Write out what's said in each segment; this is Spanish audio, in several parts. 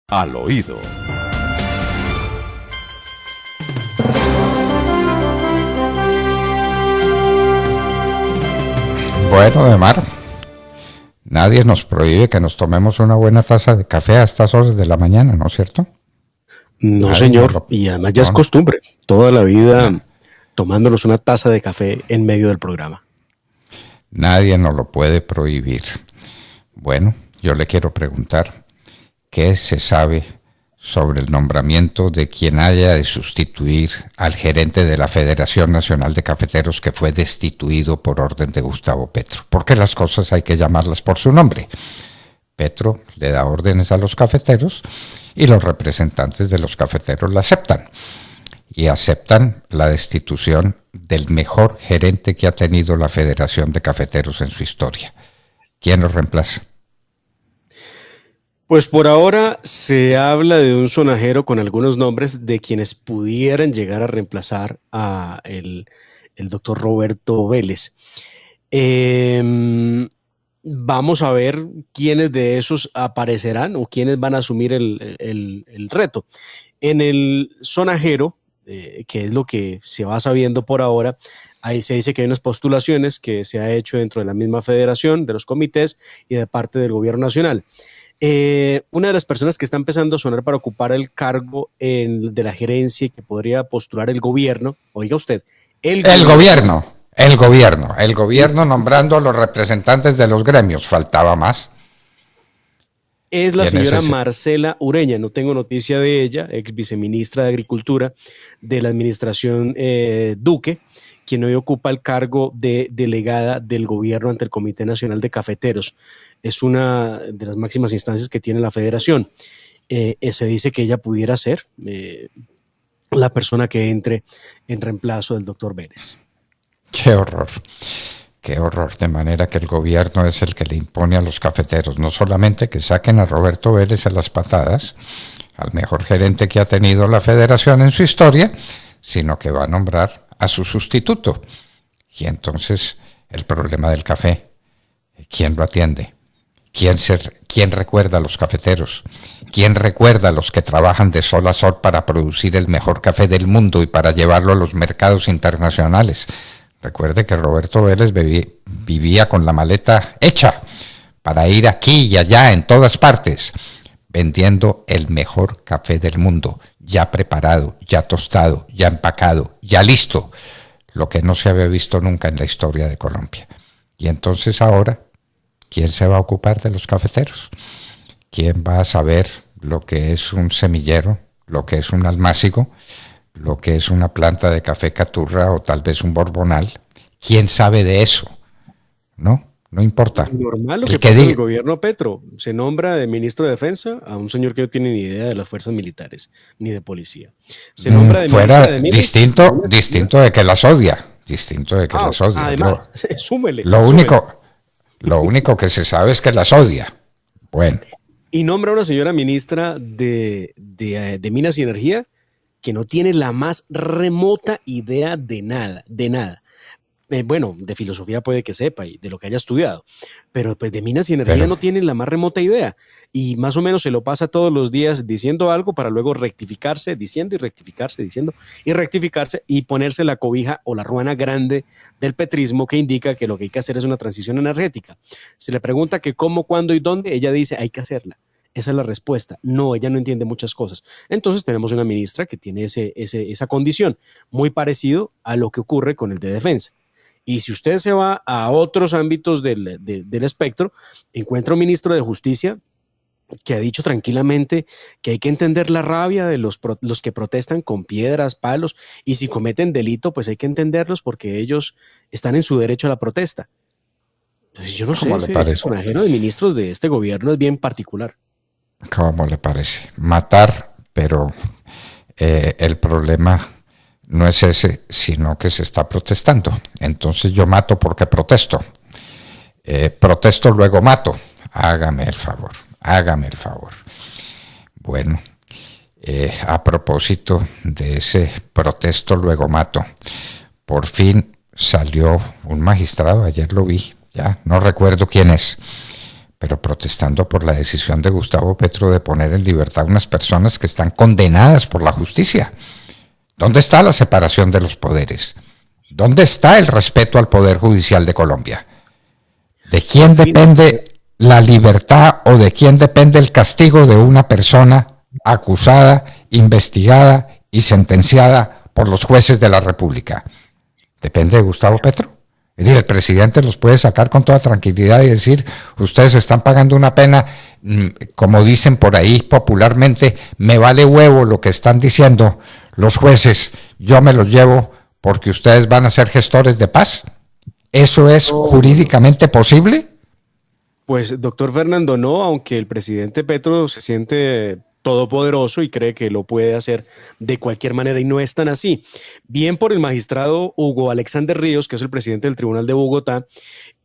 Al oído. Bueno, Demar, nadie nos prohíbe que nos tomemos una buena taza de café a estas horas de la mañana, ¿no es cierto? No, Nadie nos señor, lo... y además ya es No, costumbre, toda la vida na- tomándonos una taza de café en medio del programa. nadie nos lo puede prohibir. Bueno, yo le quiero preguntar, ¿qué se sabe sobre el nombramiento de quien haya de sustituir al gerente de la Federación Nacional de Cafeteros que fue destituido por orden de Gustavo Petro? Porque las cosas hay que llamarlas por su nombre. Petro le da órdenes a los cafeteros y los representantes de los cafeteros la aceptan. Y aceptan la destitución del mejor gerente que ha tenido la Federación de Cafeteros en su historia. ¿Quién lo reemplaza? Pues por ahora se habla de un sonajero con algunos nombres de quienes pudieran llegar a reemplazar a el doctor Roberto Vélez. Vamos a ver quiénes de esos aparecerán o quiénes van a asumir el reto. En el sonajero, que es lo que se va sabiendo por ahora, ahí se dice que hay unas postulaciones que se ha hecho dentro de la misma federación, de los comités y de parte del gobierno nacional. Una de las personas que está empezando a sonar para ocupar el cargo de la gerencia y que podría postular el gobierno, oiga usted, El gobierno nombrando a los representantes de los gremios, faltaba más. es la ¿Quién es señora ese? Marcela Ureña. No tengo noticia de ella, ex viceministra de Agricultura de la administración Duque, quien hoy ocupa el cargo de delegada del gobierno ante el Comité Nacional de Cafeteros. Es una de las máximas instancias que tiene la federación. Se dice que ella pudiera ser la persona que entre en reemplazo del doctor Vélez. Qué horror, qué horror. De manera que el gobierno es el que le impone a los cafeteros, no solamente que saquen a Roberto Vélez a las patadas, al mejor gerente que ha tenido la federación en su historia, sino que va a nombrar a su sustituto. Y entonces el problema del café, ¿quién lo atiende? ¿Quién recuerda a los cafeteros? ¿Quién recuerda a los que trabajan de sol a sol para producir el mejor café del mundo y para llevarlo a los mercados internacionales? Recuerde que Roberto Vélez vivía con la maleta hecha para ir aquí y allá en todas partes, vendiendo el mejor café del mundo, ya preparado, ya tostado, ya empacado, ya listo, lo que no se había visto nunca en la historia de Colombia. Y entonces ahora, ¿quién se va a ocupar de los cafeteros? ¿Quién va a saber lo que es un semillero, lo que es un almácigo, lo que es una planta de café caturra o tal vez un borbonal? ¿Quién sabe de eso? No importa. Normal lo El que que pasa en el diga, gobierno Petro. Se nombra de ministro de Defensa a un señor que no tiene ni idea de las fuerzas militares ni de policía. Se nombra de ministro fuera de Minas. distinto de que las odia, distinto de que las odia. Además, súmele. Lo único que se sabe es que las odia. Bueno, Y nombra a una señora ministra de Minas y Energía que no tiene la más remota idea de nada, de nada. Bueno, de filosofía puede que sepa y de lo que haya estudiado, pero pues de minas y energía pero no tiene la más remota idea y más o menos se lo pasa todos los días diciendo algo para luego rectificarse, diciendo y rectificarse, diciendo y rectificarse y ponerse la cobija o la ruana grande del petrismo que indica que lo que hay que hacer es una transición energética. Se le pregunta que cómo, cuándo y dónde, ella dice hay que hacerla. Esa es la respuesta. No, ella no entiende muchas cosas. Entonces tenemos una ministra que tiene esa condición, muy parecido a lo que ocurre con el de defensa. Y si usted se va a otros ámbitos del espectro, encuentra un ministro de Justicia que ha dicho tranquilamente que hay que entender la rabia de los que protestan con piedras, palos, y si cometen delito, pues hay que entenderlos porque ellos están en su derecho a la protesta. Entonces, yo no sé, ¿cómo le ese parece? sonajero de ministros de este gobierno es bien particular. ¿Cómo le parece? Matar, pero el problema no es ese, sino que se está protestando. Entonces yo mato porque protesto. Protesto, luego mato. Hágame el favor, hágame el favor. Bueno, a propósito de ese protesto, luego mato, por fin salió un magistrado, ayer lo vi, ya no recuerdo quién es, pero protestando por la decisión de Gustavo Petro de poner en libertad a unas personas que están condenadas por la justicia. ¿Dónde está la separación de los poderes? ¿Dónde está el respeto al Poder Judicial de Colombia? ¿De quién depende la libertad o de quién depende el castigo de una persona acusada, investigada y sentenciada por los jueces de la República? ¿Depende de Gustavo Petro? Es decir, el presidente los puede sacar con toda tranquilidad y decir, ustedes están pagando una pena, como dicen por ahí popularmente, me vale huevo lo que están diciendo los jueces, yo me los llevo porque ustedes van a ser gestores de paz. ¿Eso es jurídicamente posible? Pues, doctor Fernando, no, aunque el presidente Petro se siente todopoderoso y cree que lo puede hacer de cualquier manera, y no es tan así. Bien por el magistrado Hugo Alexander Ríos, que es el presidente del Tribunal de Bogotá,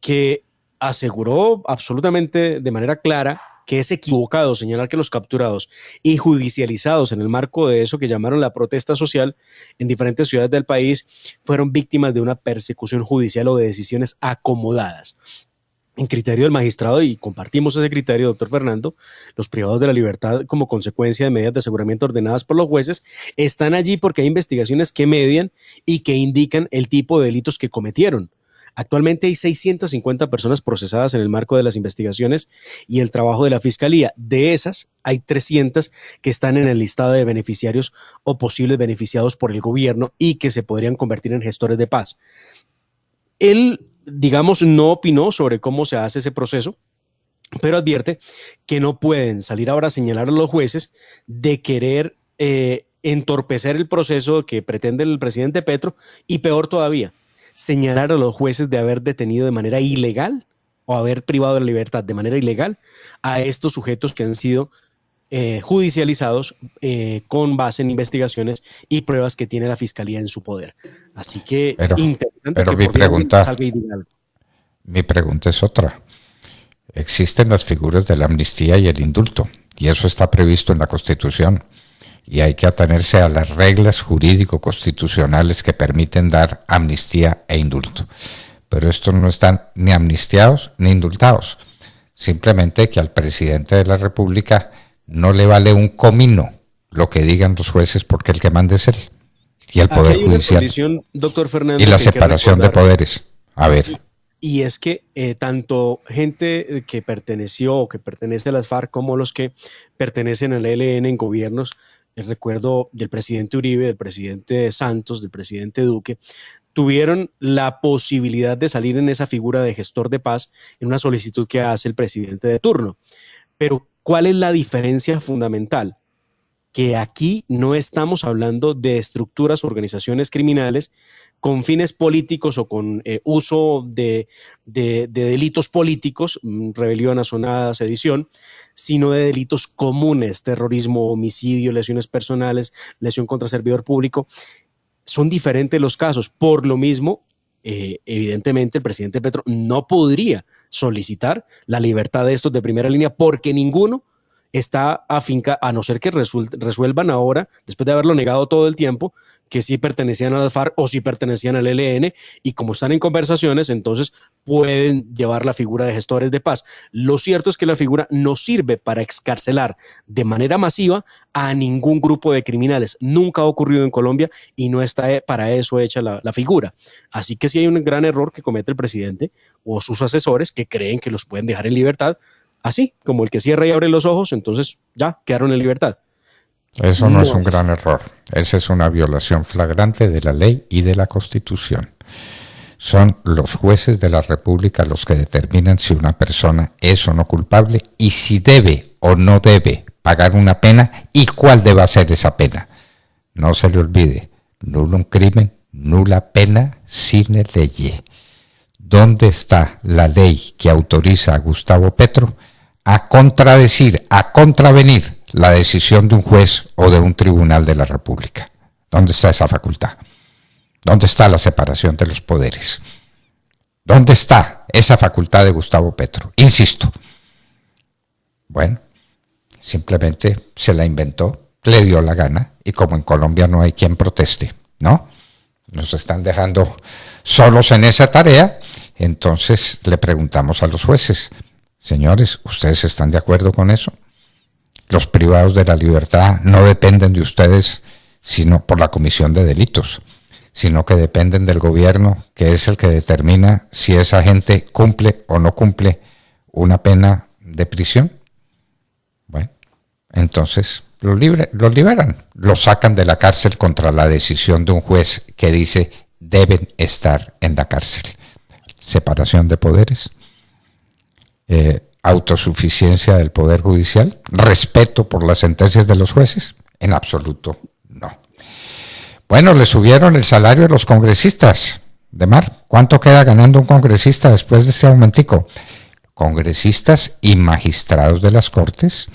que aseguró absolutamente de manera clara que es equivocado señalar que los capturados y judicializados en el marco de eso que llamaron la protesta social en diferentes ciudades del país fueron víctimas de una persecución judicial o de decisiones acomodadas. En criterio del magistrado, y compartimos ese criterio, doctor Fernando, los privados de la libertad como consecuencia de medidas de aseguramiento ordenadas por los jueces están allí porque hay investigaciones que median y que indican el tipo de delitos que cometieron. Actualmente hay 650 personas procesadas en el marco de las investigaciones y el trabajo de la Fiscalía. De esas, hay 300 que están en el listado de beneficiarios o posibles beneficiados por el gobierno y que se podrían convertir en gestores de paz. Él, digamos, no opinó sobre cómo se hace ese proceso, pero advierte que no pueden salir ahora a señalar a los jueces de querer entorpecer el proceso que pretende el presidente Petro y, peor todavía, señalar a los jueces de haber detenido de manera ilegal o haber privado de la libertad de manera ilegal a estos sujetos que han sido judicializados con base en investigaciones y pruebas que tiene la Fiscalía en su poder. Así que interesante que salga y diga algo. Mi pregunta es otra. Existen las figuras de la amnistía y el indulto, y eso está previsto en la Constitución, y hay que atenerse a las reglas jurídico-constitucionales que permiten dar amnistía e indulto. Pero estos no están ni amnistiados ni indultados. Simplemente que al presidente de la República no le vale un comino lo que digan los jueces porque el que manda es él. Y el Poder Judicial. Doctor Fernando, y la separación de poderes. A ver. Y es que tanto gente que perteneció o que pertenece a las FARC como los que pertenecen al ELN en gobiernos, recuerdo del presidente Uribe, del presidente Santos, del presidente Duque, tuvieron la posibilidad de salir en esa figura de gestor de paz en una solicitud que hace el presidente de turno. Pero, ¿cuál es la diferencia fundamental? Que aquí no estamos hablando de estructuras o organizaciones criminales con fines políticos o con uso de delitos políticos, rebelión, asonada, sedición, sino de delitos comunes, terrorismo, homicidio, lesiones personales, lesión contra servidor público. Son diferentes los casos. Por lo mismo, evidentemente el presidente Petro no podría solicitar la libertad de estos de primera línea porque ninguno está afincado, a no ser que resuelvan ahora, después de haberlo negado todo el tiempo, que sí pertenecían a la FARC o sí pertenecían al ELN, y como están en conversaciones, entonces pueden llevar la figura de gestores de paz. Lo cierto es que la figura no sirve para excarcelar de manera masiva a ningún grupo de criminales. Nunca ha ocurrido en Colombia y no está para eso hecha la figura. Así que sí hay un gran error que comete el presidente o sus asesores que creen que los pueden dejar en libertad, así como el que cierra y abre los ojos, entonces ya quedaron en libertad. Eso no es un gran error. Esa es una violación flagrante de la ley y de la Constitución. Son los jueces de la República los que determinan si una persona es o no culpable y si debe o no debe pagar una pena y cuál debe ser esa pena. No se le olvide, nulo crimen, nula pena sine ley. ¿Dónde está la ley que autoriza a Gustavo Petro a contradecir, a contravenir la decisión de un juez o de un tribunal de la República? ¿Dónde está esa facultad? ¿Dónde está la separación de los poderes? ¿Dónde está esa facultad de Gustavo Petro? Insisto. Bueno, simplemente se la inventó, le dio la gana, y como en Colombia no hay quien proteste, ¿no? Nos están dejando solos en esa tarea, entonces le preguntamos a los jueces, Señores, ¿ustedes están de acuerdo con eso? Los privados de la libertad no dependen de ustedes sino por la comisión de delitos, sino que dependen del gobierno, que es el que determina si esa gente cumple o no cumple una pena de prisión. Bueno, entonces los liberan, los sacan de la cárcel contra la decisión de un juez que dice deben estar en la cárcel. Separación de poderes, autosuficiencia del Poder Judicial, respeto por las sentencias de los jueces, en absoluto no. Bueno, le subieron el salario a los congresistas. Demar, ¿cuánto queda ganando un congresista después de ese aumentico? Congresistas y magistrados de las Cortes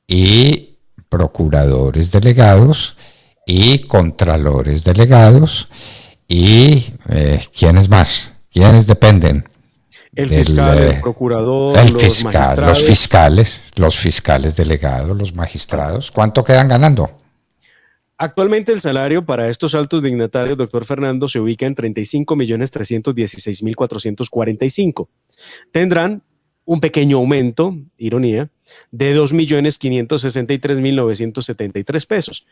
y procuradores delegados y contralores delegados y ¿quiénes más? ¿Quiénes dependen? El fiscal, el procurador, los fiscales delegados, los magistrados. ¿Cuánto quedan ganando? Actualmente el salario para estos altos dignatarios, doctor Fernando, se ubica en 35.316.445. Tendrán un pequeño aumento, ironía, de 2.563.973 pesos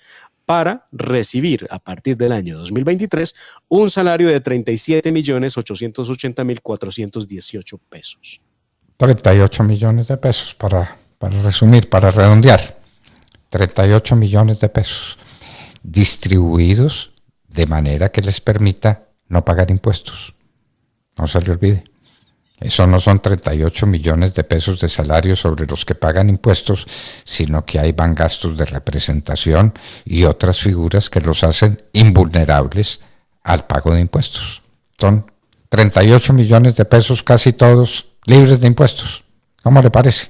para recibir a partir del año 2023 un salario de 37.880.418 pesos. 38 millones de pesos, para resumir, para redondear. 38 millones de pesos distribuidos de manera que les permita no pagar impuestos. No se le olvide. Eso no son 38 millones de pesos de salario sobre los que pagan impuestos, sino que ahí van gastos de representación y otras figuras que los hacen invulnerables al pago de impuestos. Son 38 millones de pesos, casi todos libres de impuestos. ¿Cómo le parece?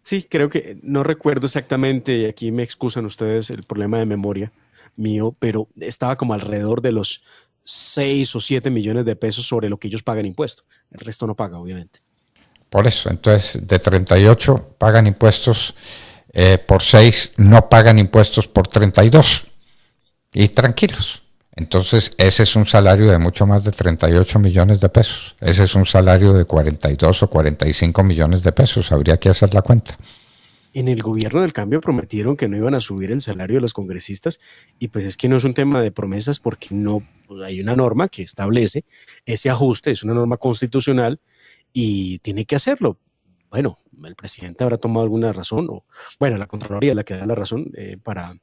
Sí, creo que no recuerdo exactamente, y aquí me excusan ustedes el problema de memoria mío, pero estaba como alrededor de los 6 o 7 millones de pesos sobre lo que ellos pagan impuesto. El resto no paga, obviamente. Por eso, entonces, de 38 pagan impuestos por 6, no pagan impuestos por 32. Y tranquilos. Entonces, ese es un salario de mucho más de 38 millones de pesos. Ese es un salario de 42 o 45 millones de pesos. Habría que hacer la cuenta. En el gobierno del cambio prometieron que no iban a subir el salario de los congresistas y pues es que no es un tema de promesas porque no pues hay una norma que establece ese ajuste, es una norma constitucional y tiene que hacerlo. Bueno, el presidente habrá tomado alguna razón o bueno, la Contraloría es la que da la razón para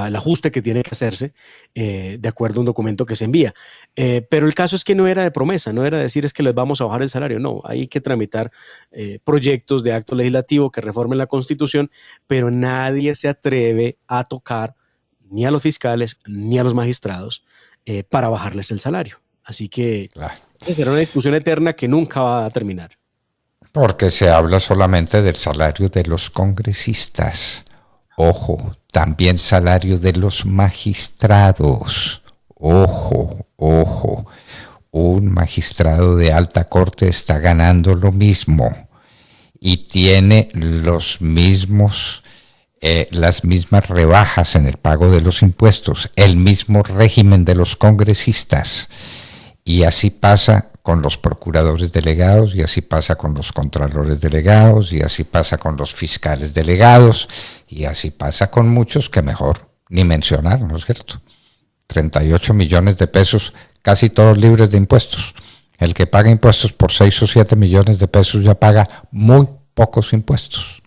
el ajuste que tiene que hacerse de acuerdo a un documento que se envía. Pero el caso es que no era de promesa, no era decir es que les vamos a bajar el salario, no, hay que tramitar proyectos de acto legislativo que reformen la Constitución, pero nadie se atreve a tocar ni a los fiscales ni a los magistrados para bajarles el salario. Así que será una discusión eterna que nunca va a terminar. Porque se habla solamente del salario de los congresistas. Ojo, también salario de los magistrados. Ojo, ojo. Un magistrado de alta corte está ganando lo mismo y tiene los mismos, las mismas rebajas en el pago de los impuestos, el mismo régimen de los congresistas. Y así pasa con los procuradores delegados, y así pasa con los contralores delegados, y así pasa con los fiscales delegados, y así pasa con muchos que mejor ni mencionar, ¿no es cierto? 38 millones de pesos, casi todos libres de impuestos. El que paga impuestos por 6 o 7 millones de pesos ya paga muy pocos impuestos.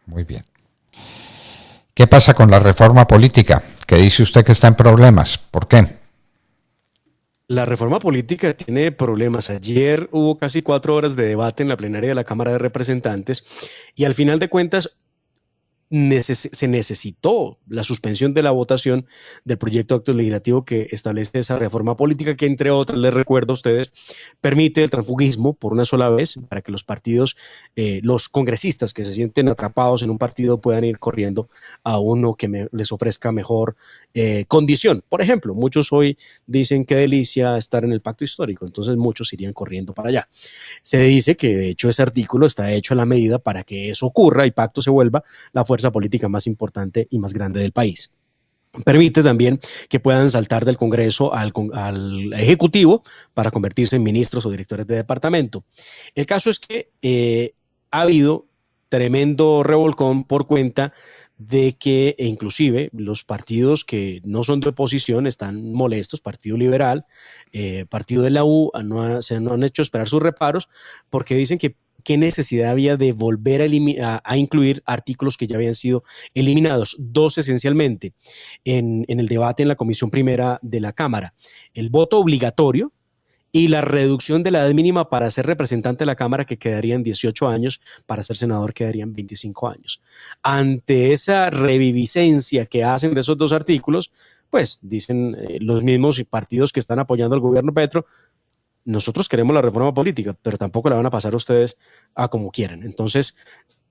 Muy bien. ¿Qué pasa con la reforma política? Que dice usted que está en problemas. ¿Por qué? La reforma política tiene problemas. Ayer hubo casi 4 horas de debate en la plenaria de la Cámara de Representantes y al final de cuentas se necesitó la suspensión de la votación del proyecto de acto legislativo que establece esa reforma política que, entre otras, les recuerdo a ustedes, permite el transfugismo por una sola vez para que los partidos, los congresistas que se sienten atrapados en un partido puedan ir corriendo a uno que les ofrezca mejor condición. Por ejemplo, muchos hoy dicen qué delicia estar en el pacto histórico, entonces muchos irían corriendo para allá. Se dice que de hecho ese artículo está hecho a la medida para que eso ocurra y pacto se vuelva la fuerza política más importante y más grande del país. permite también que puedan saltar del Congreso al Ejecutivo para convertirse en ministros o directores de departamento. El caso es que ha habido tremendo revolcón por cuenta de que inclusive los partidos que no son de oposición están molestos, Partido Liberal, Partido de la U, no han hecho esperar sus reparos, porque dicen que qué necesidad había de volver a incluir artículos que ya habían sido eliminados, dos esencialmente, en el debate en la Comisión Primera de la Cámara. El voto obligatorio y la reducción de la edad mínima para ser representante de la Cámara, que quedaría en 18 años, para ser senador quedarían 25 años. Ante esa reviviscencia que hacen de esos dos artículos, pues dicen los mismos partidos que están apoyando al gobierno Petro, nosotros queremos la reforma política, pero tampoco la van a pasar a ustedes a como quieran. Entonces,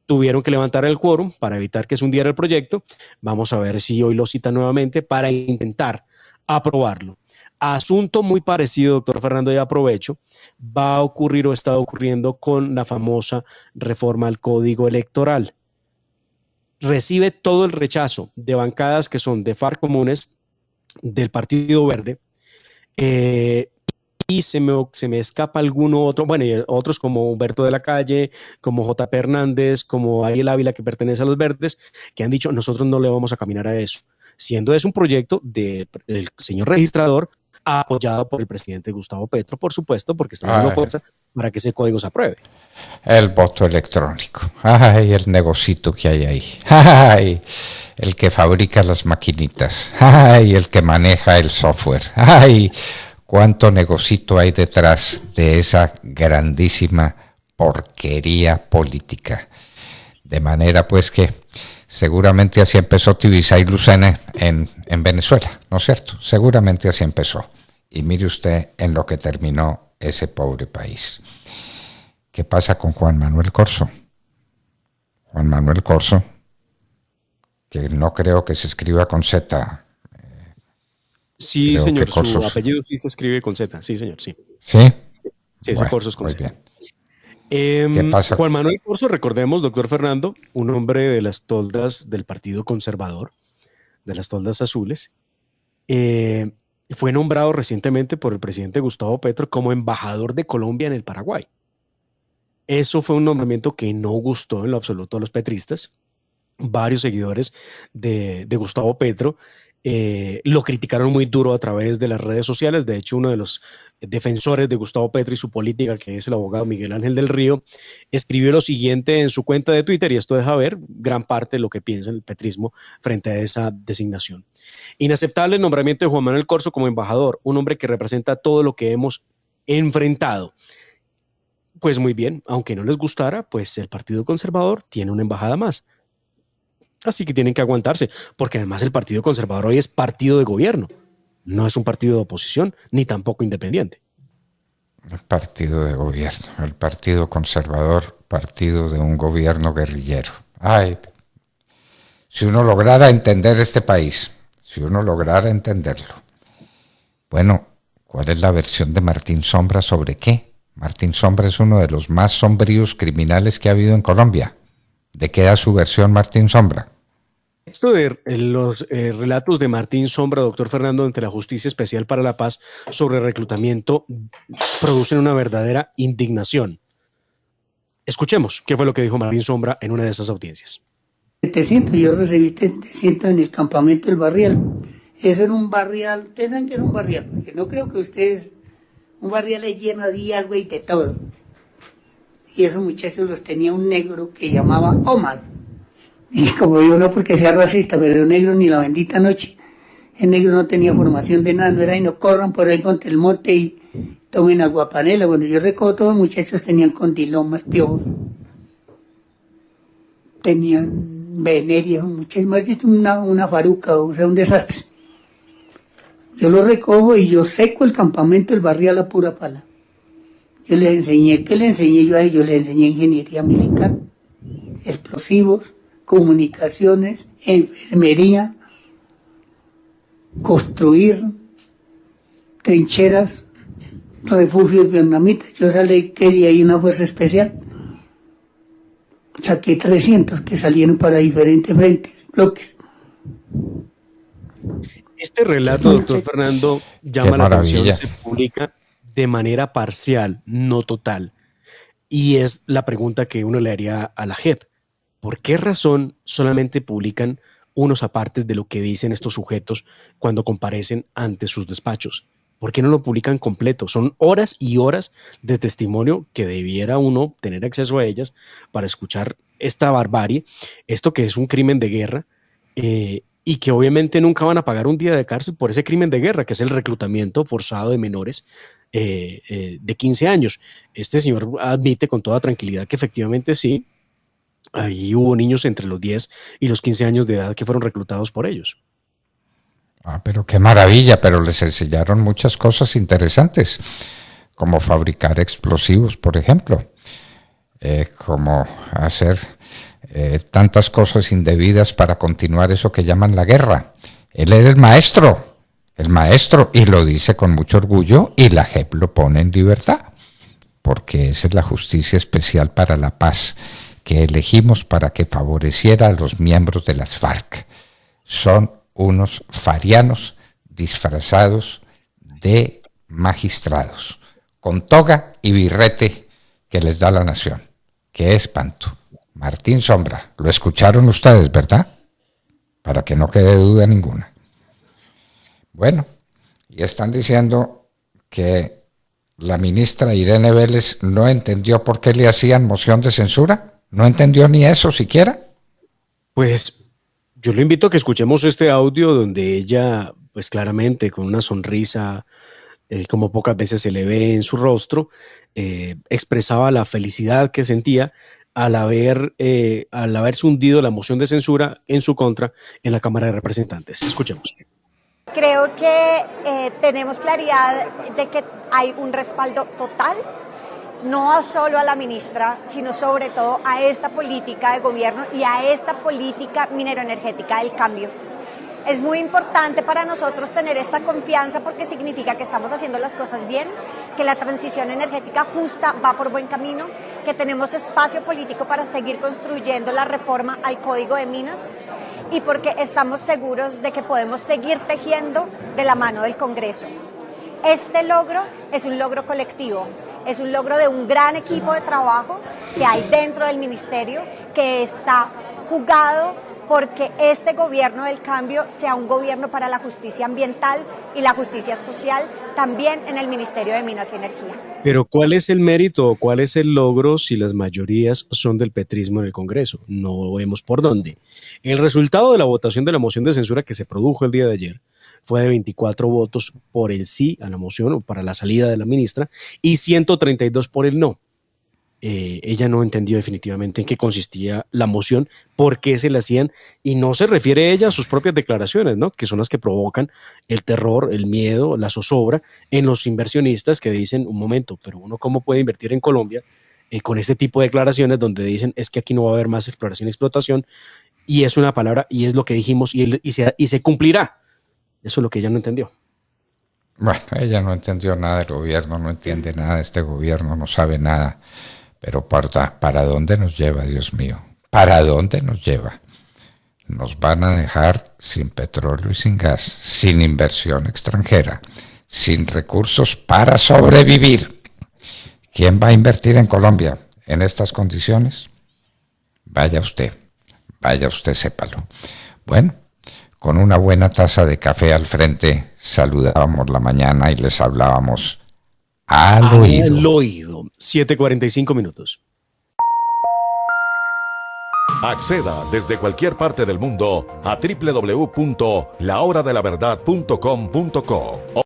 tuvieron que levantar el quórum para evitar que se hundiera el proyecto. Vamos a ver si hoy lo citan nuevamente para intentar aprobarlo. Asunto muy parecido, doctor Fernando, y aprovecho, va a ocurrir o está ocurriendo con la famosa reforma al Código Electoral. Recibe todo el rechazo de bancadas que son de FARC Comunes, del Partido Verde, y se me escapa alguno otro, bueno, y otros como Humberto de la Calle, como J.P. Hernández, como Ariel Ávila, que pertenece a los Verdes, que han dicho, nosotros no le vamos a caminar a eso, siendo es un proyecto del señor registrador, apoyado por el presidente Gustavo Petro, por supuesto, porque está dando fuerza para que ese código se apruebe. El voto electrónico. Ay, el negocito que hay ahí. Ay, el que fabrica las maquinitas. Ay, el que maneja el software. Ay, cuánto negocito hay detrás de esa grandísima porquería política. De manera pues que seguramente así empezó Tibisay Lucena en Venezuela, ¿no es cierto? Seguramente así empezó. Y mire usted en lo que terminó ese pobre país. ¿Qué pasa con Juan Manuel Corso? Juan Manuel Corso, que no creo que se escriba con Z. Sí, creo señor, su apellido sí se escribe con Z, sí, señor, sí. ¿Sí? Sí, ese Corso es con Z. Muy bien. ¿Qué pasa? Juan Manuel Corso, recordemos, doctor Fernando, un hombre de las toldas del Partido Conservador, de las toldas azules, fue nombrado recientemente por el presidente Gustavo Petro como embajador de Colombia en el Paraguay. Eso fue un nombramiento que no gustó en lo absoluto a los petristas. Varios seguidores de Gustavo Petro lo criticaron muy duro a través de las redes sociales. De hecho, uno de los defensores de Gustavo Petro y su política, que es el abogado Miguel Ángel del Río, escribió lo siguiente en su cuenta de Twitter, y esto deja ver gran parte de lo que piensa el petrismo frente a esa designación. Inaceptable el nombramiento de Juan Manuel Corso como embajador, un hombre que representa todo lo que hemos enfrentado. Pues muy bien, aunque no les gustara, pues el Partido Conservador tiene una embajada más. Así que tienen que aguantarse, porque además el Partido Conservador hoy es partido de gobierno, no es un partido de oposición, ni tampoco independiente. El partido de gobierno, el Partido Conservador, partido de un gobierno guerrillero. Ay, si uno lograra entender este país, si uno lograra entenderlo. Bueno, ¿cuál es la versión de Martín Sombra sobre qué? Martín Sombra es uno de los más sombríos criminales que ha habido en Colombia. ¿De qué da su versión Martín Sombra? Esto de los relatos de Martín Sombra, doctor Fernando, ante la Justicia Especial para la Paz sobre reclutamiento producen una verdadera indignación. Escuchemos qué fue lo que dijo Martín Sombra en una de esas audiencias. 700, yo recibí 700 en el campamento del Barrial. Eso era un barrial, ustedes saben que es un barrial, porque no creo que ustedes, un barrial es lleno de agua y de todo. Y esos muchachos los tenía un negro que llamaba Omar. Y como yo no porque sea racista, pero el negro ni la bendita noche. El negro no tenía formación de nada, no era y no corran por ahí contra el monte y tomen aguapanela. Bueno, yo recojo todos los muchachos tenían condilomas, piojos. Tenían veneria, muchachos, más de una faruca, o sea, un desastre. Yo los recojo y yo seco el campamento del Barrial a pura pala. Yo les enseñé, ¿qué les enseñé yo a ellos? Les enseñé ingeniería militar, explosivos, comunicaciones, enfermería, construir trincheras, refugios vietnamitas. Yo salí que de ahí una fuerza especial. Saqué 300 que salieron para diferentes frentes, bloques. Este relato, doctor Fernando, llama la atención, se publica de manera parcial, no total. Y es la pregunta que uno le haría a la JEP. ¿Por qué razón solamente publican unos apartes de lo que dicen estos sujetos cuando comparecen ante sus despachos? ¿Por qué no lo publican completo? Son horas y horas de testimonio que debiera uno tener acceso a ellas para escuchar esta barbarie, esto que es un crimen de guerra, y que obviamente nunca van a pagar un día de cárcel por ese crimen de guerra, que es el reclutamiento forzado de menores de 15 años. Este señor admite con toda tranquilidad que efectivamente sí, ahí hubo niños entre los 10 y los 15 años de edad que fueron reclutados por ellos. Ah, pero qué maravilla, pero les enseñaron muchas cosas interesantes, como fabricar explosivos, por ejemplo, como hacer tantas cosas indebidas para continuar eso que llaman la guerra. Él era el maestro, y lo dice con mucho orgullo, y la JEP lo pone en libertad, porque esa es la justicia especial para la paz que elegimos para que favoreciera a los miembros de las FARC. Son unos farianos disfrazados de magistrados, con toga y birrete que les da la nación. ¡Qué espanto! Martín Sombra, lo escucharon ustedes, ¿verdad? Para que no quede duda ninguna. Bueno, y están diciendo que la ministra Irene Vélez no entendió por qué le hacían moción de censura. ¿No entendió ni eso siquiera? Pues yo le invito a que escuchemos este audio donde ella, pues claramente con una sonrisa, como pocas veces se le ve en su rostro, expresaba la felicidad que sentía al haberse hundido la moción de censura en su contra en la Cámara de Representantes. Escuchemos. Creo que tenemos claridad de que hay un respaldo total, no solo a la ministra, sino sobre todo a esta política de gobierno y a esta política minero-energética del cambio. Es muy importante para nosotros tener esta confianza porque significa que estamos haciendo las cosas bien, que la transición energética justa va por buen camino, que tenemos espacio político para seguir construyendo la reforma al Código de Minas y porque estamos seguros de que podemos seguir tejiendo de la mano del Congreso. Este logro es un logro colectivo, es un logro de un gran equipo de trabajo que hay dentro del ministerio, que está jugado porque este gobierno del cambio sea un gobierno para la justicia ambiental y la justicia social también en el Ministerio de Minas y Energía. Pero ¿cuál es el mérito o cuál es el logro si las mayorías son del petrismo en el Congreso? No vemos por dónde. El resultado de la votación de la moción de censura que se produjo el día de ayer fue de 24 votos por el sí a la moción o para la salida de la ministra y 132 por el no. Ella no entendió definitivamente en qué consistía la moción, por qué se la hacían, y no se refiere ella a sus propias declaraciones, ¿no? Que son las que provocan el terror, el miedo, la zozobra en los inversionistas que dicen, un momento, pero uno cómo puede invertir en Colombia con este tipo de declaraciones donde dicen es que aquí no va a haber más exploración y explotación, y es una palabra, y es lo que dijimos, y se cumplirá. Eso es lo que ella no entendió. Bueno, ella no entendió nada del gobierno, no entiende nada de este gobierno, no sabe nada. Pero ¿para dónde nos lleva, Dios mío? ¿Para dónde nos lleva? Nos van a dejar sin petróleo y sin gas, sin inversión extranjera, sin recursos para sobrevivir. ¿Quién va a invertir en Colombia en estas condiciones? Vaya usted, sépalo. Bueno, con una buena taza de café al frente, saludábamos la mañana y les hablábamos al oído. 7:45 minutos. Acceda desde cualquier parte del mundo a www.lahoradelaverdad.com.co.